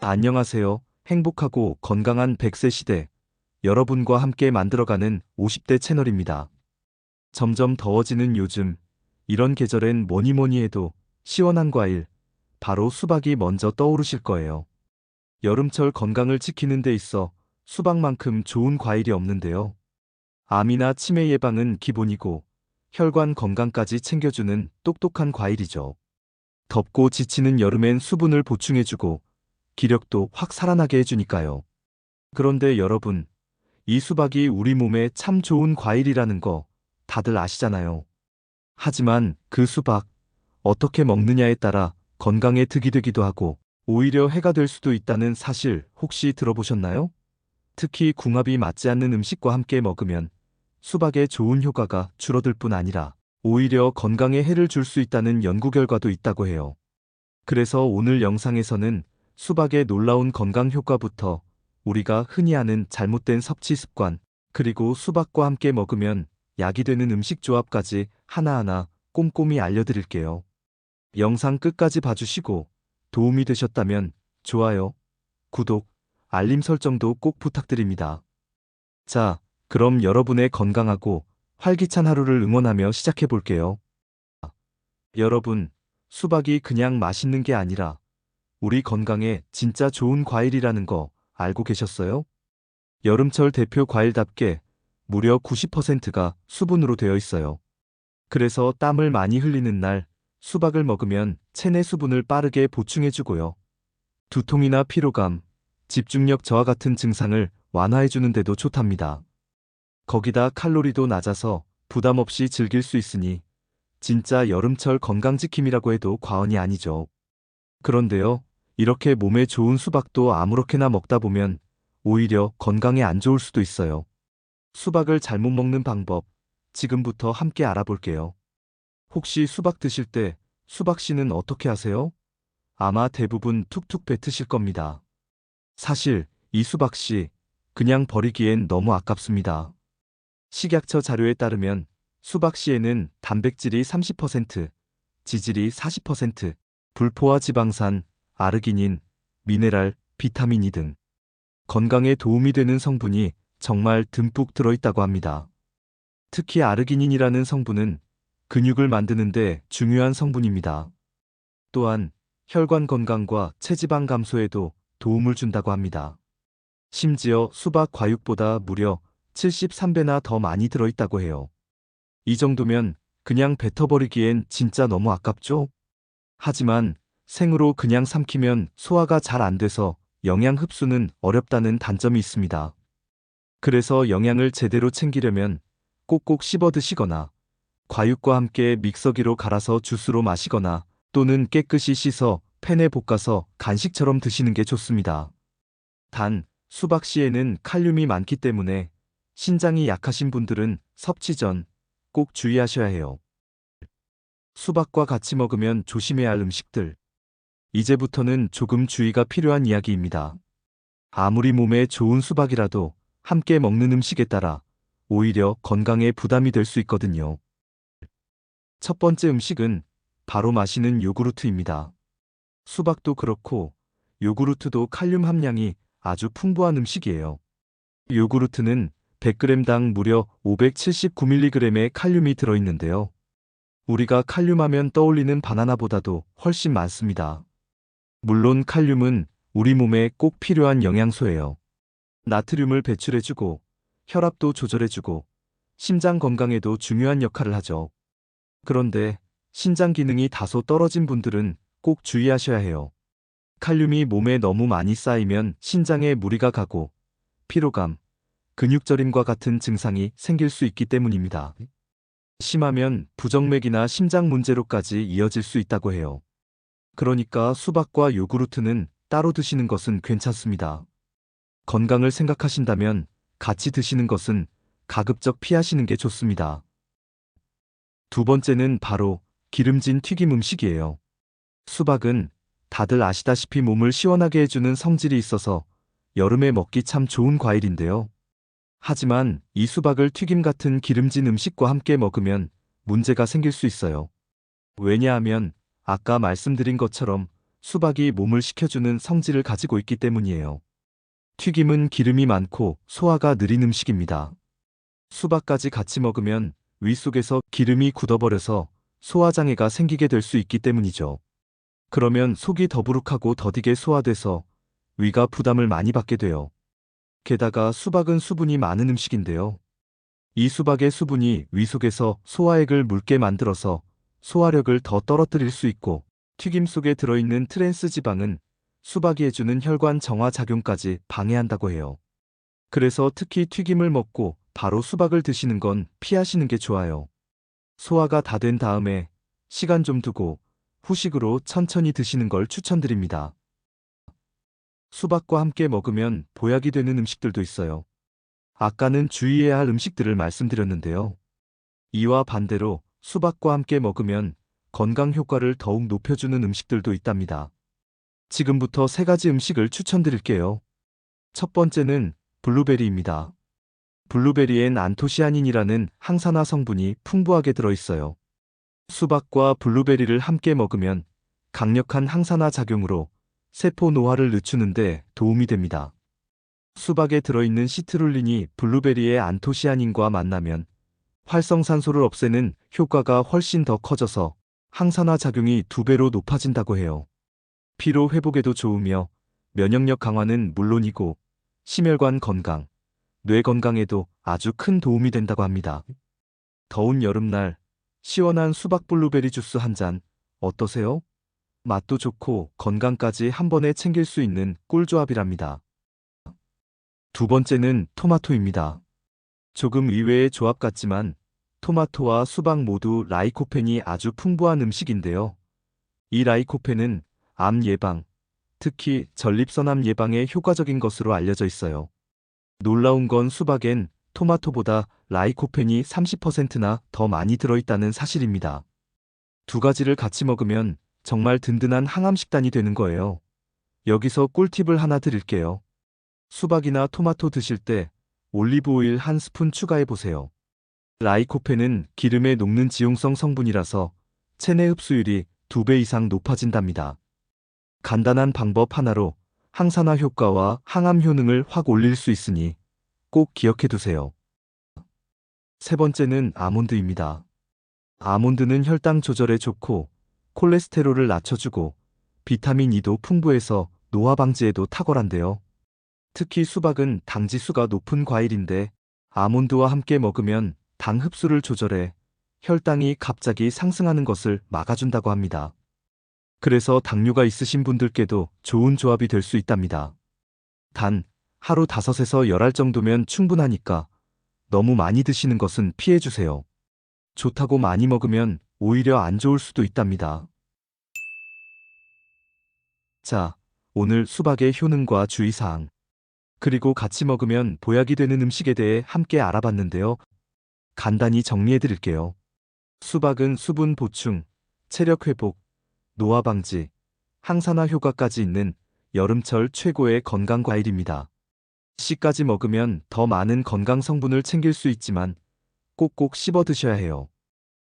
안녕하세요. 행복하고 건강한 100세 시대, 여러분과 함께 만들어가는 50대 채널입니다. 점점 더워지는 요즘, 이런 계절엔 뭐니 해도 시원한 과일, 바로 수박이 먼저 떠오르실 거예요. 여름철 건강을 지키는 데 있어 수박만큼 좋은 과일이 없는데요. 암이나 치매 예방은 기본이고, 혈관 건강까지 챙겨주는 똑똑한 과일이죠. 덥고 지치는 여름엔 수분을 보충해주고, 기력도 확 살아나게 해주니까요. 그런데 여러분, 이 수박이 우리 몸에 참 좋은 과일이라는 거 다들 아시잖아요. 하지만 그 수박, 어떻게 먹느냐에 따라 건강에 득이 되기도 하고 오히려 해가 될 수도 있다는 사실 혹시 들어보셨나요? 특히 궁합이 맞지 않는 음식과 함께 먹으면 수박의 좋은 효과가 줄어들 뿐 아니라 오히려 건강에 해를 줄 수 있다는 연구 결과도 있다고 해요. 그래서 오늘 영상에서는 수박의 놀라운 건강 효과부터 우리가 흔히 아는 잘못된 섭취 습관, 그리고 수박과 함께 먹으면 약이 되는 음식 조합까지 하나하나 꼼꼼히 알려드릴게요. 영상 끝까지 봐주시고 도움이 되셨다면 좋아요, 구독, 알림 설정도 꼭 부탁드립니다. 자, 그럼 여러분의 건강하고 활기찬 하루를 응원하며 시작해 볼게요. 여러분, 수박이 그냥 맛있는 게 아니라 우리 건강에 진짜 좋은 과일이라는 거 알고 계셨어요? 여름철 대표 과일답게 무려 90%가 수분으로 되어 있어요. 그래서 땀을 많이 흘리는 날 수박을 먹으면 체내 수분을 빠르게 보충해주고요. 두통이나 피로감, 집중력 저하 같은 증상을 완화해주는 데도 좋답니다. 거기다 칼로리도 낮아서 부담 없이 즐길 수 있으니 진짜 여름철 건강지킴이라고 해도 과언이 아니죠. 그런데요, 이렇게 몸에 좋은 수박도 아무렇게나 먹다 보면 오히려 건강에 안 좋을 수도 있어요. 수박을 잘못 먹는 방법, 지금부터 함께 알아볼게요. 혹시 수박 드실 때 수박 씨는 어떻게 하세요? 아마 대부분 툭툭 뱉으실 겁니다. 사실 이 수박 씨 그냥 버리기엔 너무 아깝습니다. 식약처 자료에 따르면 수박 씨에는 단백질이 30%, 지질이 40%, 불포화 지방산, 아르기닌, 미네랄, 비타민 E 등 건강에 도움이 되는 성분이 정말 듬뿍 들어있다고 합니다. 특히 아르기닌이라는 성분은 근육을 만드는 데 중요한 성분입니다. 또한 혈관 건강과 체지방 감소에도 도움을 준다고 합니다. 심지어 수박 과육보다 무려 73배나 더 많이 들어있다고 해요. 이 정도면 그냥 뱉어버리기엔 진짜 너무 아깝죠? 하지만 생으로 그냥 삼키면 소화가 잘 안 돼서 영양 흡수는 어렵다는 단점이 있습니다. 그래서 영양을 제대로 챙기려면 꼭꼭 씹어 드시거나 과육과 함께 믹서기로 갈아서 주스로 마시거나 또는 깨끗이 씻어 팬에 볶아서 간식처럼 드시는 게 좋습니다. 단, 수박 씨에는 칼륨이 많기 때문에 신장이 약하신 분들은 섭취 전 꼭 주의하셔야 해요. 수박과 같이 먹으면 조심해야 할 음식들. 이제부터는 조금 주의가 필요한 이야기입니다. 아무리 몸에 좋은 수박이라도 함께 먹는 음식에 따라 오히려 건강에 부담이 될 수 있거든요. 첫 번째 음식은 바로 마시는 요구르트입니다. 수박도 그렇고 요구르트도 칼륨 함량이 아주 풍부한 음식이에요. 요구르트는 100g당 무려 579mg의 칼륨이 들어있는데요. 우리가 칼륨 하면 떠올리는 바나나보다도 훨씬 많습니다. 물론 칼륨은 우리 몸에 꼭 필요한 영양소예요. 나트륨을 배출해주고 혈압도 조절해주고 심장 건강에도 중요한 역할을 하죠. 그런데 신장 기능이 다소 떨어진 분들은 꼭 주의하셔야 해요. 칼륨이 몸에 너무 많이 쌓이면 신장에 무리가 가고 피로감, 근육저림과 같은 증상이 생길 수 있기 때문입니다. 심하면 부정맥이나 심장 문제로까지 이어질 수 있다고 해요. 그러니까 수박과 요구르트는 따로 드시는 것은 괜찮습니다. 건강을 생각하신다면 같이 드시는 것은 가급적 피하시는 게 좋습니다. 두 번째는 바로 기름진 튀김 음식이에요. 수박은 다들 아시다시피 몸을 시원하게 해주는 성질이 있어서 여름에 먹기 참 좋은 과일인데요. 하지만 이 수박을 튀김 같은 기름진 음식과 함께 먹으면 문제가 생길 수 있어요. 왜냐하면 아까 말씀드린 것처럼 수박이 몸을 식혀주는 성질을 가지고 있기 때문이에요. 튀김은 기름이 많고 소화가 느린 음식입니다. 수박까지 같이 먹으면 위 속에서 기름이 굳어버려서 소화장애가 생기게 될 수 있기 때문이죠. 그러면 속이 더부룩하고 더디게 소화돼서 위가 부담을 많이 받게 돼요. 게다가 수박은 수분이 많은 음식인데요. 이 수박의 수분이 위 속에서 소화액을 묽게 만들어서 소화력을 더 떨어뜨릴 수 있고, 튀김 속에 들어있는 트랜스 지방은 수박이 해주는 혈관 정화 작용까지 방해한다고 해요. 그래서 특히 튀김을 먹고 바로 수박을 드시는 건 피하시는 게 좋아요. 소화가 다 된 다음에 시간 좀 두고 후식으로 천천히 드시는 걸 추천드립니다. 수박과 함께 먹으면 보약이 되는 음식들도 있어요. 아까는 주의해야 할 음식들을 말씀드렸는데요. 이와 반대로 수박과 함께 먹으면 건강 효과를 더욱 높여주는 음식들도 있답니다. 지금부터 3가지 음식을 추천드릴게요. 첫 번째는 블루베리입니다. 블루베리엔 안토시아닌이라는 항산화 성분이 풍부하게 들어있어요. 수박과 블루베리를 함께 먹으면 강력한 항산화 작용으로 세포 노화를 늦추는데 도움이 됩니다. 수박에 들어있는 시트룰린이 블루베리의 안토시아닌과 만나면 활성산소를 없애는 효과가 훨씬 더 커져서 항산화 작용이 2배로 높아진다고 해요. 피로 회복에도 좋으며 면역력 강화는 물론이고 심혈관 건강, 뇌 건강에도 아주 큰 도움이 된다고 합니다. 더운 여름날 시원한 수박 블루베리 주스 한 잔 어떠세요? 맛도 좋고 건강까지 한 번에 챙길 수 있는 꿀조합이랍니다. 두 번째는 토마토입니다. 조금 의외의 조합 같지만 토마토와 수박 모두 라이코펜이 아주 풍부한 음식인데요. 이 라이코펜은 암 예방, 특히 전립선암 예방에 효과적인 것으로 알려져 있어요. 놀라운 건 수박엔 토마토보다 라이코펜이 30%나 더 많이 들어있다는 사실입니다. 2가지를 같이 먹으면 정말 든든한 항암 식단이 되는 거예요. 여기서 꿀팁을 하나 드릴게요. 수박이나 토마토 드실 때 올리브 오일 1스푼 추가해 보세요. 라이코펜은 기름에 녹는 지용성 성분이라서 체내 흡수율이 2배 이상 높아진답니다. 간단한 방법 하나로 항산화 효과와 항암 효능을 확 올릴 수 있으니 꼭 기억해 두세요. 세 번째는 아몬드입니다. 아몬드는 혈당 조절에 좋고 콜레스테롤을 낮춰주고 비타민 E도 풍부해서 노화 방지에도 탁월한데요. 특히 수박은 당지수가 높은 과일인데 아몬드와 함께 먹으면 당 흡수를 조절해 혈당이 갑자기 상승하는 것을 막아준다고 합니다. 그래서 당뇨가 있으신 분들께도 좋은 조합이 될 수 있답니다. 단, 하루 5에서 10알 정도면 충분하니까 너무 많이 드시는 것은 피해주세요. 좋다고 많이 먹으면 오히려 안 좋을 수도 있답니다. 자, 오늘 수박의 효능과 주의사항, 그리고 같이 먹으면 보약이 되는 음식에 대해 함께 알아봤는데요. 간단히 정리해드릴게요. 수박은 수분 보충, 체력 회복, 노화 방지, 항산화 효과까지 있는 여름철 최고의 건강 과일입니다. 씨까지 먹으면 더 많은 건강 성분을 챙길 수 있지만 꼭꼭 씹어 드셔야 해요.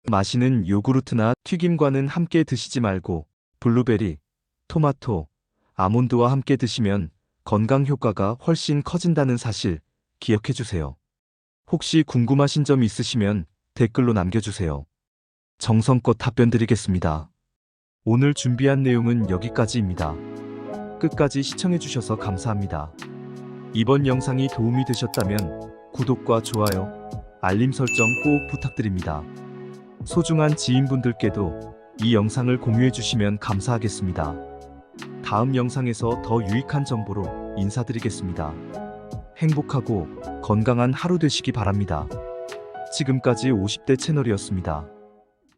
마시는 요구르트나 튀김과는 함께 드시지 말고 블루베리, 토마토, 아몬드와 함께 드시면 건강 효과가 훨씬 커진다는 사실 기억해 주세요. 혹시 궁금하신 점 있으시면 댓글로 남겨주세요. 정성껏 답변 드리겠습니다. 오늘 준비한 내용은 여기까지입니다. 끝까지 시청해 주셔서 감사합니다. 이번 영상이 도움이 되셨다면 구독과 좋아요, 알림 설정 꼭 부탁드립니다. 소중한 지인분들께도 이 영상을 공유해 주시면 감사하겠습니다. 다음 영상에서 더 유익한 정보로 인사드리겠습니다. 행복하고 건강한 하루 되시기 바랍니다. 지금까지 50대 채널이었습니다.